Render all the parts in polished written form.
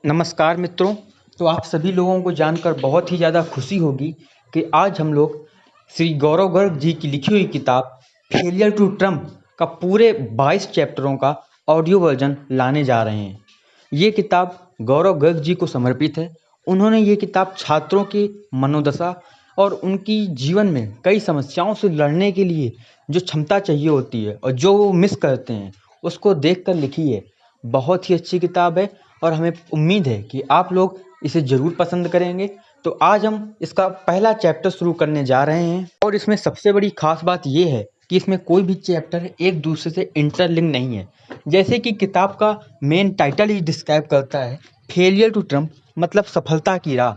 नमस्कार मित्रों। तो आप सभी लोगों को जानकर बहुत ही ज़्यादा खुशी होगी कि आज हम लोग श्री गौरव गर्ग जी की लिखी हुई किताब फेलियर टू ट्रम्प का पूरे 22 चैप्टरों का ऑडियो वर्जन लाने जा रहे हैं। ये किताब गौरव गर्ग जी को समर्पित है। उन्होंने ये किताब छात्रों की मनोदशा और उनकी जीवन में कई समस्याओं से लड़ने के लिए जो क्षमता चाहिए होती है और जो वो मिस करते हैं उसको देखकर लिखी है। बहुत ही अच्छी किताब है और हमें उम्मीद है कि आप लोग इसे ज़रूर पसंद करेंगे। तो आज हम इसका पहला चैप्टर शुरू करने जा रहे हैं और इसमें सबसे बड़ी खास बात ये है कि इसमें कोई भी चैप्टर एक दूसरे से इंटरलिंक नहीं है। जैसे कि किताब का मेन टाइटल ही डिस्क्राइब करता है, फेलियर टू ट्रम्प मतलब सफलता की राह।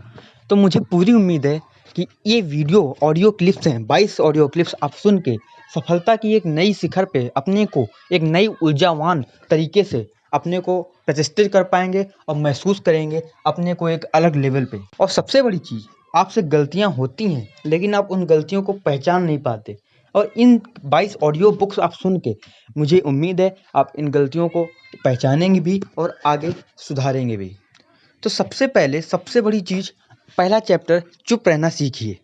तो मुझे पूरी उम्मीद है कि ये वीडियो ऑडियो क्लिप्स हैं, 22 ऑडियो क्लिप्स आप सुन के सफलता की एक नई शिखर पे अपने को एक नई ऊर्जावान तरीके से अपने को प्रतिष्ठित कर पाएंगे और महसूस करेंगे अपने को एक अलग लेवल पे। और सबसे बड़ी चीज़, आपसे गलतियां होती हैं लेकिन आप उन गलतियों को पहचान नहीं पाते। और इन 22 ऑडियो बुक्स आप सुन के मुझे उम्मीद है आप इन गलतियों को पहचानेंगे भी और आगे सुधारेंगे भी। तो सबसे पहले सबसे बड़ी चीज़, पहला चैप्टर चुप रहना सीखिए।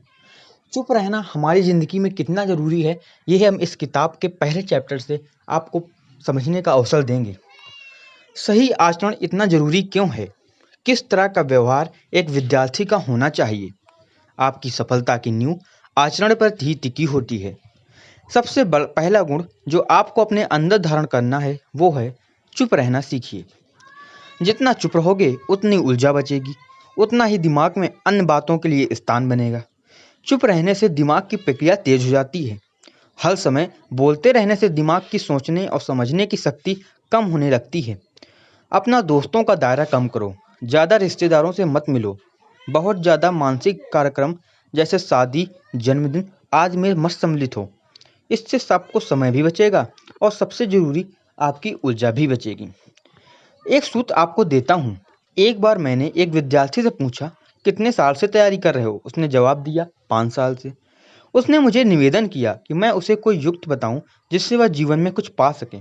चुप रहना हमारी ज़िंदगी में कितना ज़रूरी है, ये हम इस किताब के पहले चैप्टर से आपको समझने का अवसर देंगे। सही आचरण इतना ज़रूरी क्यों है? किस तरह का व्यवहार एक विद्यार्थी का होना चाहिए? आपकी सफलता की नींव आचरण पर ही टिकी होती है। सबसे पहला गुण जो आपको अपने अंदर धारण करना है वो है चुप रहना सीखिए। जितना चुप रहोगे उतनी ऊर्जा बचेगी, उतना ही दिमाग में अन्य बातों के लिए स्थान बनेगा। चुप रहने से दिमाग की प्रक्रिया तेज हो जाती है। हर समय बोलते रहने से दिमाग की सोचने और समझने की शक्ति कम होने लगती है। अपना दोस्तों का दायरा कम करो, ज़्यादा रिश्तेदारों से मत मिलो। बहुत ज़्यादा मानसिक कार्यक्रम जैसे शादी, जन्मदिन आदि में मत सम्मिलित हो। इससे सबको समय भी बचेगा और सबसे ज़रूरी आपकी ऊर्जा भी बचेगी। एक सूत्र आपको देता हूँ। एक बार मैंने एक विद्यार्थी से पूछा, कितने साल से तैयारी कर रहे हो? उसने जवाब दिया, 5 साल से। उसने मुझे निवेदन किया कि मैं उसे कोई युक्त बताऊं जिससे वह जीवन में कुछ पा सके।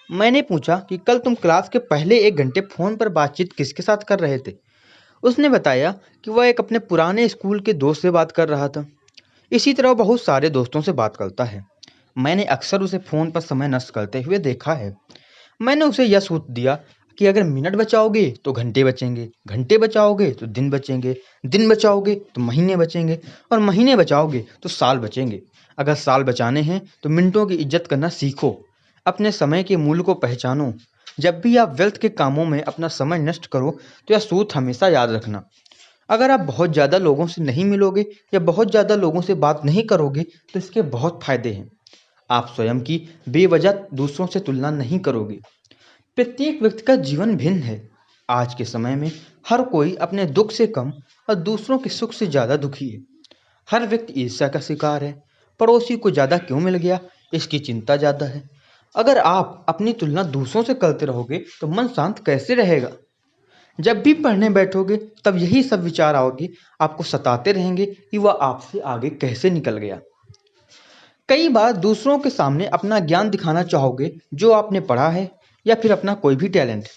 मैंने पूछा कि कल तुम क्लास के पहले 1 घंटे फ़ोन पर बातचीत किसके साथ कर रहे थे? उसने बताया कि वह एक अपने पुराने स्कूल के दोस्त से बात कर रहा था। इसी तरह बहुत सारे दोस्तों से बात करता है। मैंने अक्सर उसे फ़ोन पर समय नष्ट करते हुए देखा है। मैंने उसे यह सूत्र दिया कि अगर मिनट बचाओगे तो घंटे बचेंगे, घंटे बचाओगे तो दिन बचेंगे, दिन बचाओगे तो महीने बचेंगे और महीने बचाओगे तो साल बचेंगे। अगर साल बचाने हैं तो मिनटों की इज्जत करना सीखो। अपने समय के मूल्य को पहचानो। जब भी आप व्यर्थ के कामों में अपना समय नष्ट करो तो यह सूत्र हमेशा याद रखना। अगर आप बहुत ज़्यादा लोगों से नहीं मिलोगे या बहुत ज़्यादा लोगों से बात नहीं करोगे तो इसके बहुत फायदे हैं। आप स्वयं की बेवजह दूसरों से तुलना नहीं करोगे। प्रत्येक व्यक्ति का जीवन भिन्न है। आज के समय में हर कोई अपने दुख से कम और दूसरों के सुख से ज़्यादा दुखी है। हर व्यक्ति ईर्ष्या का शिकार है। पड़ोसी को ज़्यादा क्यों मिल गया, इसकी चिंता ज़्यादा है। अगर आप अपनी तुलना दूसरों से करते रहोगे तो मन शांत कैसे रहेगा? जब भी पढ़ने बैठोगे तब यही सब विचार आओगे, आपको सताते रहेंगे कि वह आपसे आगे कैसे निकल गया। कई बार दूसरों के सामने अपना ज्ञान दिखाना चाहोगे, जो आपने पढ़ा है या फिर अपना कोई भी टैलेंट।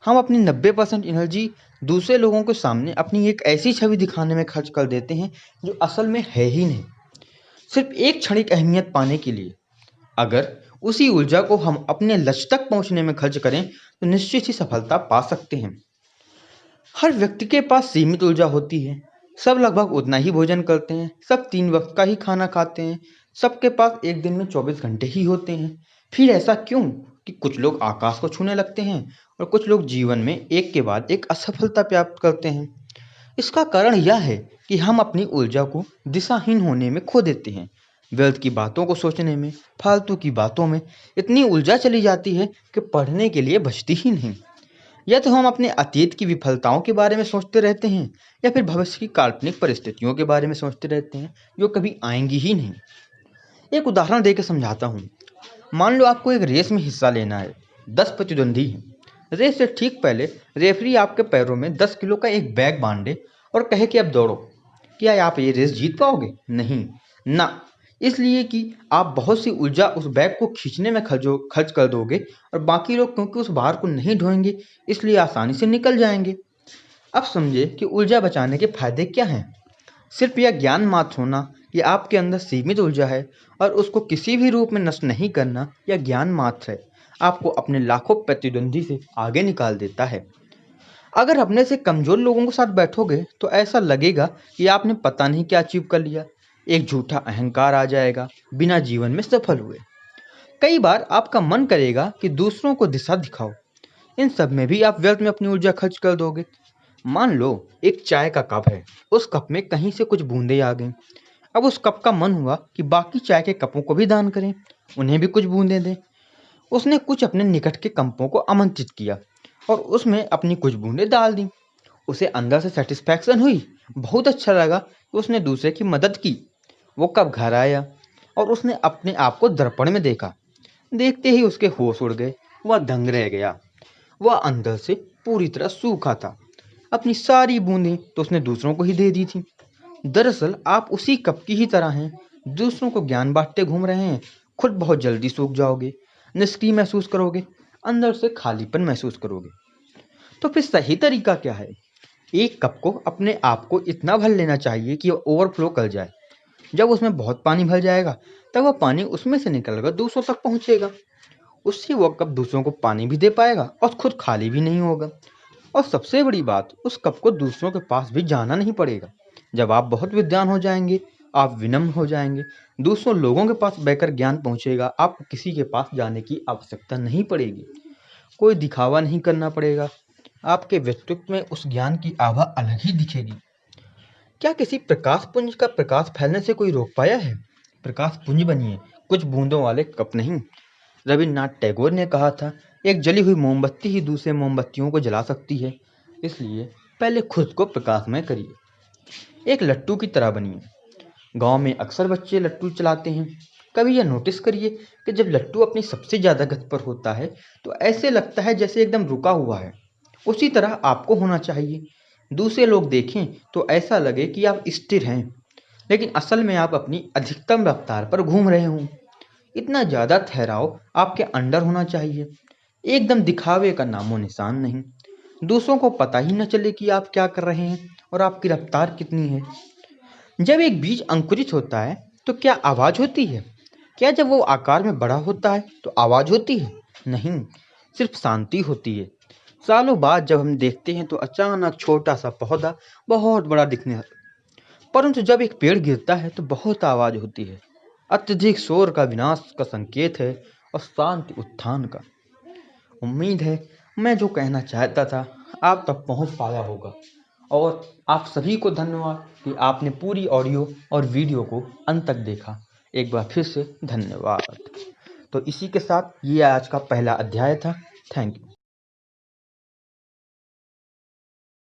हम अपनी 90% एनर्जी दूसरे लोगों के सामने अपनी एक ऐसी छवि दिखाने में खर्च कर देते हैं जो असल में है ही नहीं, सिर्फ एक क्षणिक अहमियत पाने के लिए। अगर उसी ऊर्जा को हम अपने लक्ष्य तक पहुंचने में खर्च करें तो निश्चित ही सफलता पा सकते हैं। हर व्यक्ति के पास सीमित ऊर्जा होती है। सब लगभग उतना ही भोजन करते हैं, सब 3 वक्त का ही खाना खाते हैं, सबके पास एक दिन में 24 घंटे ही होते हैं। फिर ऐसा क्यों कि कुछ लोग आकाश को छूने लगते हैं और कुछ लोग जीवन में एक के बाद एक असफलता प्राप्त करते हैं? इसका कारण यह है कि हम अपनी ऊर्जा को दिशाहीन होने में खो देते हैं। व्यर्थ की बातों को सोचने में, फालतू की बातों में इतनी ऊर्जा चली जाती है कि पढ़ने के लिए बचती ही नहीं। या तो हम अपने अतीत की विफलताओं के बारे में सोचते रहते हैं या फिर भविष्य की काल्पनिक परिस्थितियों के बारे में सोचते रहते हैं जो कभी आएंगी ही नहीं। एक उदाहरण देकर समझाता हूँ। मान लो आपको एक रेस में हिस्सा लेना है। 10 प्रतिद्वंदी हैं। रेस से ठीक पहले रेफरी आपके पैरों में 10 किलो का एक बैग बांध दे और कहे कि अब दौड़ो। क्या आप ये रेस जीत पाओगे? नहीं ना। इसलिए कि आप बहुत सी ऊर्जा उस बैग को खींचने में खर्च कर दोगे और बाकी लोग क्योंकि उस भार को नहीं ढोएंगे इसलिए आसानी से निकल जाएंगे। अब समझे कि ऊर्जा बचाने के फायदे क्या हैं। सिर्फ यह ज्ञान मात्र होना कि आपके अंदर सीमित ऊर्जा है और उसको किसी भी रूप में नष्ट नहीं करना, यह ज्ञान मात्र है, आपको अपने लाखों प्रतिद्वंदी से आगे निकाल देता है। अगर अपने से कमजोर लोगों के साथ बैठोगे तो ऐसा लगेगा कि आपने पता नहीं क्या अचीव कर लिया। एक झूठा अहंकार आ जाएगा, बिना जीवन में सफल हुए। कई बार आपका मन करेगा कि दूसरों को दिशा दिखाओ, इन सब में भी आप व्यर्थ में अपनी ऊर्जा खर्च कर दोगे। मान लो एक चाय का कप है, उस कप में कहीं से कुछ बूंदें आ गईं। अब उस कप का मन हुआ कि बाकी चाय के कपों को भी दान करें, उन्हें भी कुछ बूंदें दें। उसने कुछ अपने निकट के कपों को आमंत्रित किया और उसमें अपनी कुछ बूंदें डाल दी। उसे अंदर से सेटिस्फैक्शन हुई, बहुत अच्छा लगा कि उसने दूसरे की मदद की। वो कब घर आया और उसने अपने आप को दर्पण में देखा। देखते ही उसके होश उड़ गए, वह दंग रह गया। वह अंदर से पूरी तरह सूखा था। अपनी सारी बूंदें तो उसने दूसरों को ही दे दी थी। दरअसल आप उसी कप की ही तरह हैं, दूसरों को ज्ञान बांटते घूम रहे हैं, खुद बहुत जल्दी सूख जाओगे, निष्क्रिय महसूस करोगे, अंदर से खालीपन महसूस करोगे। तो फिर सही तरीका क्या है? एक कप को अपने आप को इतना भर लेना चाहिए कि वह ओवरफ्लो कर जाए। जब उसमें बहुत पानी भर जाएगा, तब वह पानी उसमें से निकलकर दूसरों तक पहुंचेगा। उससे वह कप दूसरों को पानी भी दे पाएगा और खुद खाली भी नहीं होगा। और सबसे बड़ी बात, उस कप को दूसरों के पास भी जाना नहीं पड़ेगा। जब आप बहुत विद्वान हो जाएंगे, आप विनम्र हो जाएंगे, दूसरों लोगों के पास बहकर ज्ञान पहुंचेगा, आपको किसी के पास जाने की आवश्यकता नहीं पड़ेगी। कोई दिखावा नहीं करना पड़ेगा। आपके व्यक्तित्व में उस ज्ञान की आभा अलग ही दिखेगी। क्या किसी प्रकाश पुंज का प्रकाश फैलने से कोई रोक पाया है? प्रकाश पुंज बनिए, कुछ बूंदों वाले कप नहीं। रविन्द्रनाथ टैगोर ने कहा था, एक जली हुई मोमबत्ती ही दूसरे मोमबत्तियों को जला सकती है। इसलिए पहले खुद को प्रकाशमय करिए। एक लट्टू की तरह बनिए। गांव में अक्सर बच्चे लट्टू चलाते हैं। कभी यह नोटिस करिए कि जब लट्टू अपनी सबसे ज्यादा गति पर होता है तो ऐसे लगता है जैसे एकदम रुका हुआ है। उसी तरह आपको होना चाहिए। दूसरे लोग देखें तो ऐसा लगे कि आप स्थिर हैं, लेकिन असल में आप अपनी अधिकतम रफ्तार पर घूम रहे हों। इतना ज्यादा ठहराव आपके अंदर होना चाहिए, एकदम दिखावे का नामो निशान नहीं। दूसरों को पता ही न चले कि आप क्या कर रहे हैं और आपकी रफ्तार कितनी है। जब एक बीज अंकुरित होता है तो क्या आवाज होती है? क्या जब वो आकार में बड़ा होता है तो आवाज होती है? नहीं, सिर्फ शांति होती है। सालों बाद जब हम देखते हैं तो अचानक छोटा सा पौधा बहुत बड़ा दिखने लगता है। परंतु जब एक पेड़ गिरता है तो बहुत आवाज होती है। अत्यधिक शोर का विनाश का संकेत है और शांति उत्थान का। उम्मीद है मैं जो कहना चाहता था आप तक पहुंच पाया होगा। और आप सभी को धन्यवाद कि आपने पूरी ऑडियो और वीडियो को अंत तक देखा। एक बार फिर से धन्यवाद। तो इसी के साथ ये आज का पहला अध्याय था। Thank you.